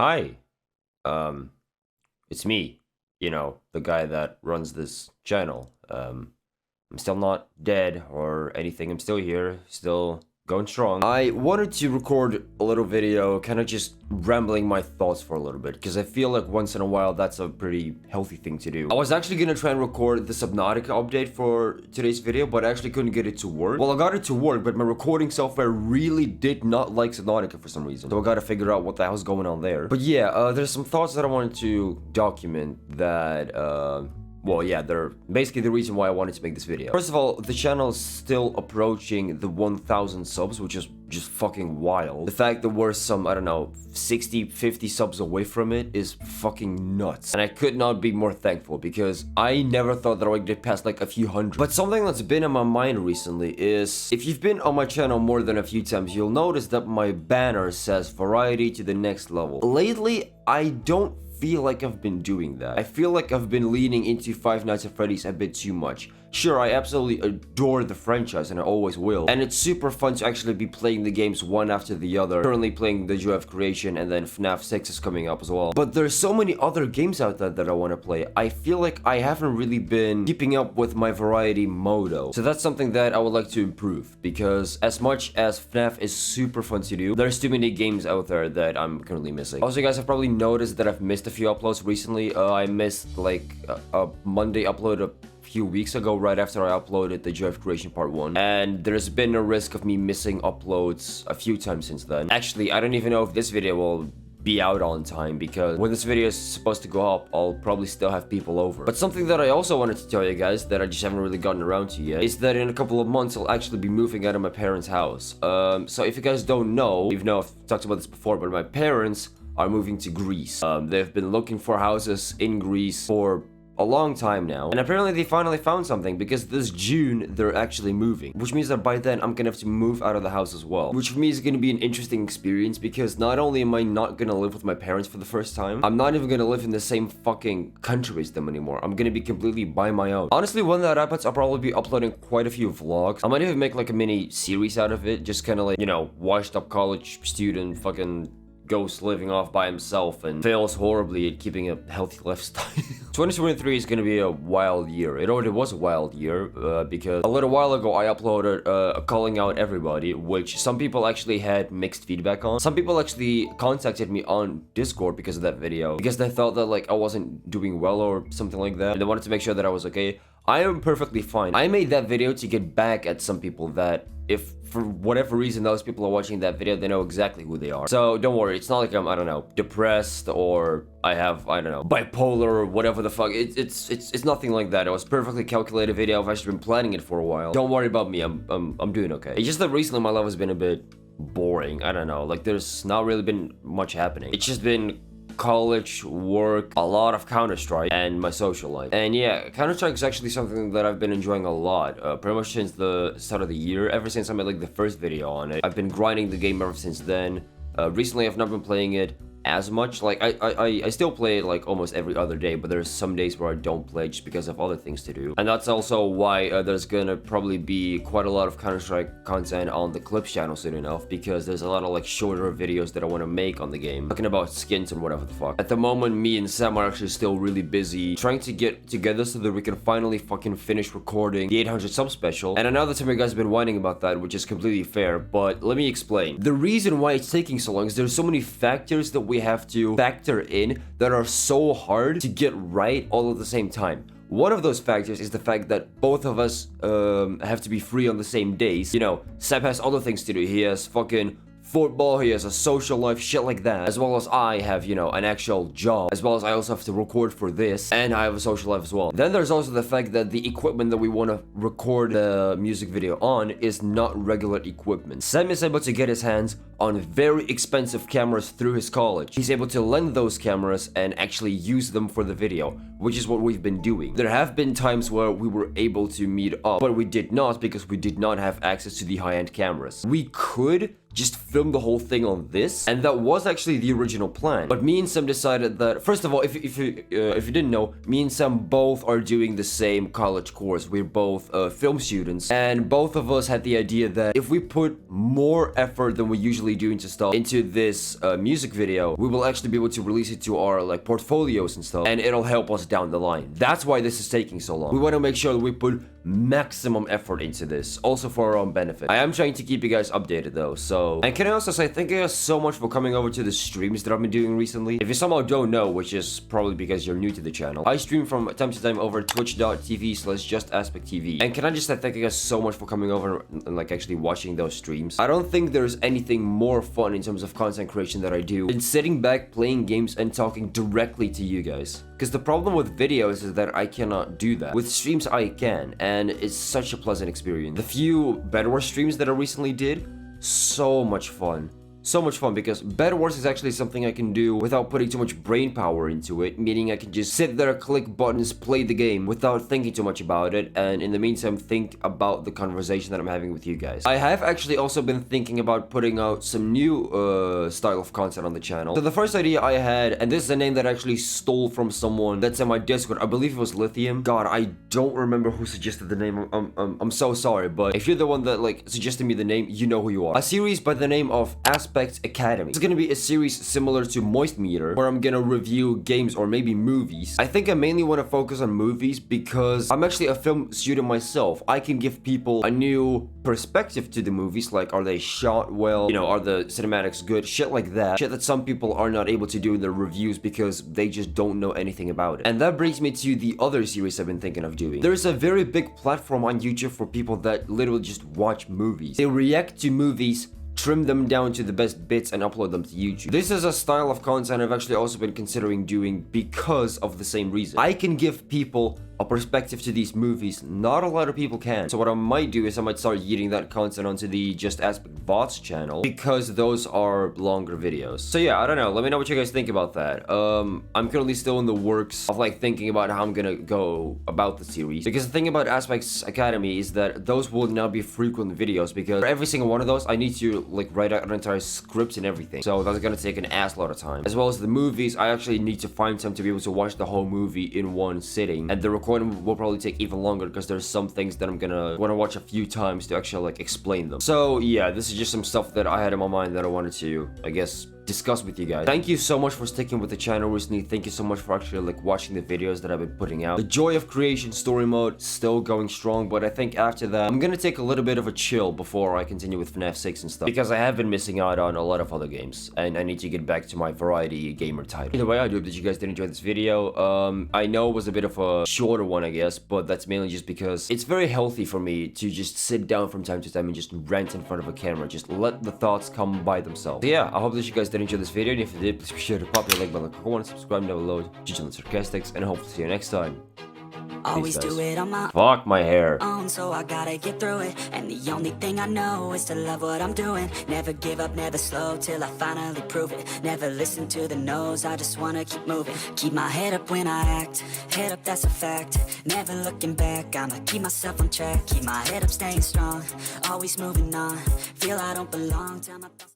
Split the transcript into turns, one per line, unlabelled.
Hi, um, it's me, the guy that runs this channel. I'm still not dead or anything. I'm still here, still going strong. I wanted to record a little video, kind of just rambling my thoughts for a little bit, because I feel like once in a while that's a pretty healthy thing to do. I was actually gonna try and record the Subnautica update for today's video, but I actually couldn't get it to work. Well, I got it to work, but my recording software really did not like Subnautica for some reason. So I gotta figure out what the hell's going on there. But yeah, there's some thoughts that I wanted to document that, well, yeah, they're basically the reason why I wanted to make this video. First of all, the channel is still approaching the 1,000 subs, which is just fucking wild. The fact that we're some, I don't know, 60, 50 subs away from it is fucking nuts. And I could not be more thankful because I never thought that I would get past like a few hundred. But something that's been in my mind recently is, if you've been on my channel more than a few times, you'll notice that my banner says variety to the next level. Lately, I don't feel like I've been doing that. I feel like I've been leaning into Five Nights at Freddy's a bit too much. Sure, I absolutely adore the franchise and I always will. And it's super fun to actually be playing the games one after the other. Currently playing the Joy of Creation and then FNAF 6 is coming up as well. But there's so many other games out there that I want to play. I feel like I haven't really been keeping up with my variety modo. So that's something that I would like to improve, because as much as FNAF is super fun to do, there's too many games out there that I'm currently missing. Also, you guys have probably noticed that I've missed a few uploads recently. I missed like a Monday upload a few weeks ago, right after I uploaded the Joy of Creation Part 1, and there's been a risk of me missing uploads a few times since then. Actually, I don't even know if this video will be out on time, because when this video is supposed to go up, I'll probably still have people over. But something that I also wanted to tell you guys that I just haven't really gotten around to yet is that in a couple of months I'll actually be moving out of my parents' house. So if you guys don't know, even though I've talked about this before, but my parents are moving to Greece. They've been looking for houses in Greece for a long time now, and apparently they finally found something, because this June they're actually moving, which means that by then I'm gonna have to move out of the house as well, which for me is gonna be an interesting experience, because not only am I not gonna live with my parents for the first time, I'm not even gonna live in the same fucking country as them anymore. I'm gonna be completely by my own. Honestly, when that happens, I'll probably be uploading quite a few vlogs. I might even make like a mini series out of it, just kind of like, washed up college student fucking ghost living off by himself and fails horribly at keeping a healthy lifestyle. 2023 is going to be a wild year. It already was a wild year, because a little while ago I uploaded calling out everybody, which some people actually had mixed feedback on. Some people actually contacted me on Discord because of that video, because they thought that like I wasn't doing well or something like that, and they wanted to make sure that I was okay. I am perfectly fine. I made that video to get back at some people that, if for whatever reason those people are watching that video, they know exactly who they are. So don't worry, it's not like I'm, I don't know, depressed, or I have, I don't know, bipolar or whatever the fuck. It's nothing like that. It was perfectly calculated video. I've actually been planning it for a while. Don't worry about me. I'm doing okay. It's just that recently my life has been a bit boring. I don't know, like there's not really been much happening. It's just been college, work, a lot of Counter-Strike, and my social life. And yeah, Counter-Strike is actually something that I've been enjoying a lot, pretty much since the start of the year. Ever since I made like the first video on it, I've been grinding the game ever since then. Recently I've not been playing it as much. Like I still play it like almost every other day, but there's some days where I don't play just because of other things to do. And that's also why there's gonna probably be quite a lot of Counter-Strike content on the Clips channel soon enough, because there's a lot of like shorter videos that I want to make on the game, talking about skins and whatever the fuck. At the moment, me and Sam are actually still really busy trying to get together so that we can finally fucking finish recording the 800 sub special. And I know that some of you guys have been whining about that, which is completely fair, but let me explain. The reason why it's taking so long is there's so many factors that we have to factor in that are so hard to get right all at the same time. One of those factors is the fact that both of us have to be free on the same days. Seb has other things to do. He has fucking football, he has a social life, shit like that, as well as I have, an actual job, as well as I also have to record for this, and I have a social life as well. Then there's also the fact that the equipment that we want to record the music video on is not regular equipment. Sam is able to get his hands on very expensive cameras through his college. He's able to lend those cameras and actually use them for the video, which is what we've been doing. There have been times where we were able to meet up, but we did not, because we did not have access to the high-end cameras. We could just film the whole thing on this, and that was actually the original plan. But me and Sam decided that, first of all, if you didn't know, me and Sam both are doing the same college course. We're both film students, and both of us had the idea that if we put more effort than we usually actually doing to stuff into this music video, we will actually be able to release it to our like portfolios and stuff, and it'll help us down the line. That's why this is taking so long. We want to make sure that we put maximum effort into this, also for our own benefit. I am trying to keep you guys updated though, so. And can I also say thank you guys so much for coming over to the streams that I've been doing recently. If you somehow don't know, which is probably because you're new to the channel, I stream from time to time over twitch.tv/justaspecttv. And can I just say thank you guys so much for coming over and like actually watching those streams. I don't think there's anything more fun in terms of content creation that I do than sitting back, playing games, and talking directly to you guys. Because the problem with videos is that I cannot do that. With streams I can, and it's such a pleasant experience. The few Bed Wars streams that I recently did, so much fun. So much fun, because Bed Wars is actually something I can do without putting too much brain power into it, meaning I can just sit there, click buttons, play the game without thinking too much about it, and in the meantime think about the conversation that I'm having with you guys. I have actually also been thinking about putting out some new style of content on the channel. So the first idea I had, and this is a name that I actually stole from someone that's in my Discord, I believe it was Lithium. God, I don't remember who suggested the name. I'm so sorry, but if you're the one that like suggested me the name, you know who you are. A series by the name of Aspects Academy. It's gonna be a series similar to Moist Meter, where I'm gonna review games or maybe movies. I think I mainly want to focus on movies because I'm actually a film student myself. I can give people a new perspective to the movies, like are they shot well, you know, are the cinematics good, shit like that. Shit that some people are not able to do in their reviews because they just don't know anything about it. And that brings me to the other series I've been thinking of doing. There's a very big platform on YouTube for people that literally just watch movies. They react to movies, trim them down to the best bits, and upload them to YouTube. This is a style of content I've actually also been considering doing because of the same reason. I can give people a perspective to these movies not a lot of people can. So what I might do is I might start yeeting that content onto the Just Aspect VODs channel, because those are longer videos. So yeah, I don't know, let me know what you guys think about that. I'm currently still in the works of like thinking about how I'm gonna go about the series, because the thing about Aspects Academy is that those will now be frequent videos, because for every single one of those I need to like write out an entire script and everything, so that's gonna take an ass lot of time. As well as the movies, I actually need to find time to be able to watch the whole movie in one sitting, and the recording will probably take even longer because there's some things that I'm gonna want to watch a few times to actually like explain them. So yeah, this is just some stuff that I had in my mind that I wanted to, I guess, discuss with you guys. Thank you so much for sticking with the channel recently. Thank you so much for actually like watching the videos that I've been putting out. The Joy of Creation story mode still going strong, but I think after that I'm gonna take a little bit of a chill before I continue with FNAF 6 and stuff, because I have been missing out on a lot of other games and I need to get back to my variety gamer title. Either way, I do hope that you guys did enjoy this video. I know it was a bit of a shorter one, I guess, but that's mainly just because it's very healthy for me to just sit down from time to time and just rant in front of a camera, just let the thoughts come by themselves. So yeah, I hope that you guys did enjoy this video, and if you did, please be sure to pop your like button, click on, subscribe down below, GG on the Sarcastics, and I hope to see you next time.
Always do it on my
Fuck my hair.
own, so I gotta get through it. And the only thing I know is to love what I'm doing. Never give up, never slow, till I finally prove it. Never listen to the no's, I just wanna keep moving. Keep my head up when I act, head up, that's a fact. Never looking back, I'ma keep myself on track. Keep my head up, staying strong, always moving on. Feel I don't belong, tell my thoughts